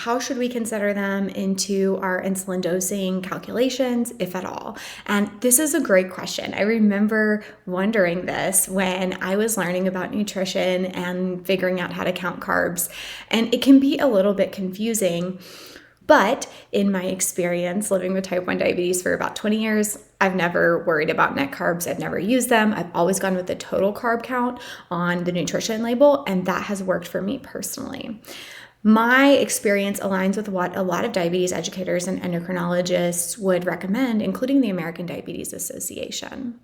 how should we consider them into our insulin dosing calculations, if at all? And this is a great question. I remember wondering this when I was learning about nutrition and figuring out how to count carbs. And it can be a little bit confusing. But in my experience living with type 1 diabetes for about 20 years, I've never worried about net carbs. I've never used them. I've always gone with the total carb count on the nutrition label, and that has worked for me personally. My experience aligns with what a lot of diabetes educators and endocrinologists would recommend, including the American Diabetes Association.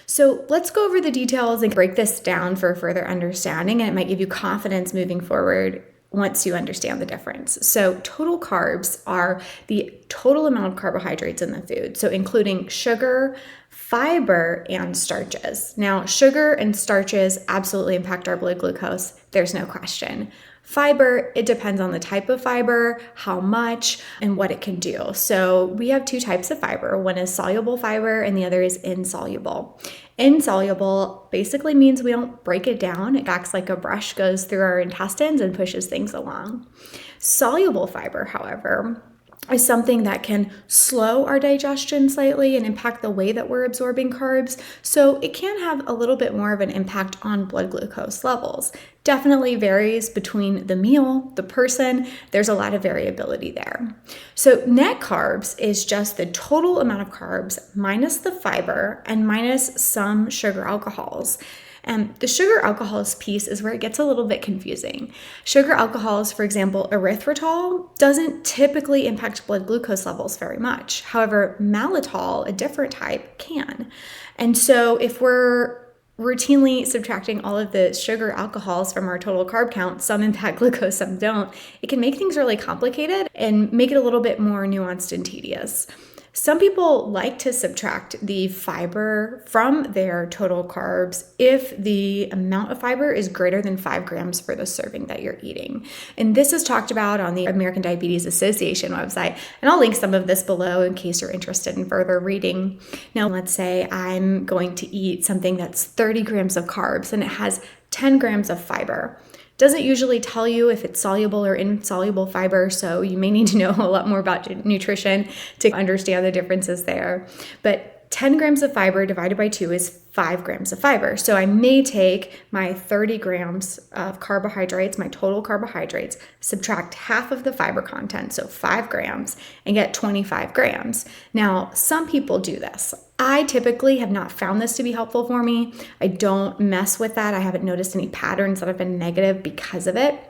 So let's go over the details and break this down for further understanding, and it might give you confidence moving forward once you understand the difference. So total carbs are the total amount of carbohydrates in the food, so including sugar, fiber, and starches. Now, sugar and starches absolutely impact our blood glucose. There's no question. Fiber, it depends on the type of fiber, how much, and what it can do. So we have two types of fiber. One is soluble fiber and the other is insoluble. Insoluble basically means we don't break it down. It acts like a brush, goes through our intestines and pushes things along. Soluble fiber, however, is something that can slow our digestion slightly and impact the way that we're absorbing carbs. So it can have a little bit more of an impact on blood glucose levels. Definitely varies between the meal, the person. There's a lot of variability there. So net carbs is just the total amount of carbs minus the fiber and minus some sugar alcohols. And the sugar alcohols piece is where it gets a little bit confusing. Sugar alcohols, for example, erythritol, doesn't typically impact blood glucose levels very much. However, maltitol, a different type, can. And so if we're routinely subtracting all of the sugar alcohols from our total carb count, some impact glucose, some don't, it can make things really complicated and make it a little bit more nuanced and tedious. Some people like to subtract the fiber from their total carbs if the amount of fiber is greater than 5 grams for the serving that you're eating. And this is talked about on the American Diabetes Association website. And I'll link some of this below in case you're interested in further reading. Now, let's say I'm going to eat something that's 30 grams of carbs and it has 10 grams of fiber. Doesn't usually tell you if it's soluble or insoluble fiber, so you may need to know a lot more about nutrition to understand the differences there. But 10 grams of fiber divided by 2 is 5 grams of fiber. So I may take my 30 grams of carbohydrates, my total carbohydrates, subtract half of the fiber content, so 5 grams, and get 25 grams. Now, some people do this. I typically have not found this to be helpful for me. I don't mess with that. I haven't noticed any patterns that have been negative because of it.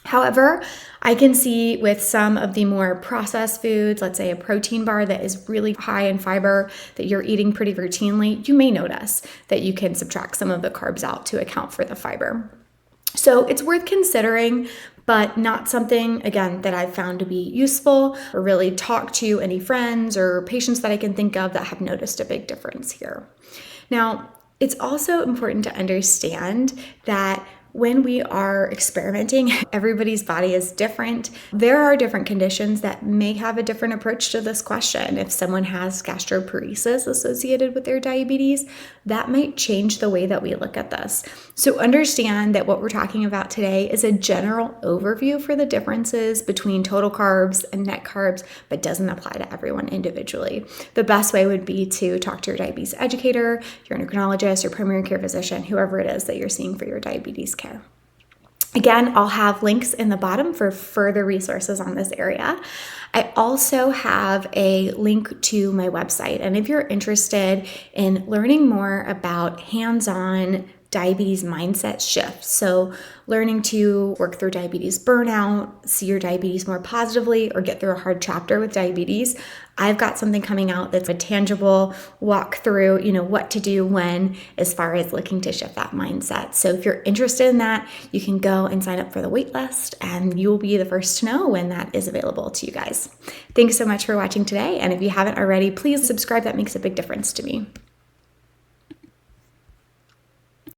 However, I can see with some of the more processed foods, let's say a protein bar that is really high in fiber that you're eating pretty routinely, you may notice that you can subtract some of the carbs out to account for the fiber. So it's worth considering, but not something, again, that I've found to be useful or really talk to any friends or patients that I can think of that have noticed a big difference here. Now, it's also important to understand that when we are experimenting, everybody's body is different. There are different conditions that may have a different approach to this question. If someone has gastroparesis associated with their diabetes, that might change the way that we look at this. So understand that what we're talking about today is a general overview for the differences between total carbs and net carbs, but doesn't apply to everyone individually. The best way would be to talk to your diabetes educator, your endocrinologist, your primary care physician, whoever it is that you're seeing for your diabetes care. Again, I'll have links in the bottom for further resources on this area. I also have a link to my website, and if you're interested in learning more about hands-on diabetes mindset shift, so learning to work through diabetes burnout, see your diabetes more positively, or get through a hard chapter with diabetes, I've got something coming out that's a tangible walk through, what to do when, as far as looking to shift that mindset. So if you're interested in that, you can go and sign up for the wait list, and you will be the first to know when that is available to you guys. Thanks so much for watching today. And if you haven't already, please subscribe. That makes a big difference to me.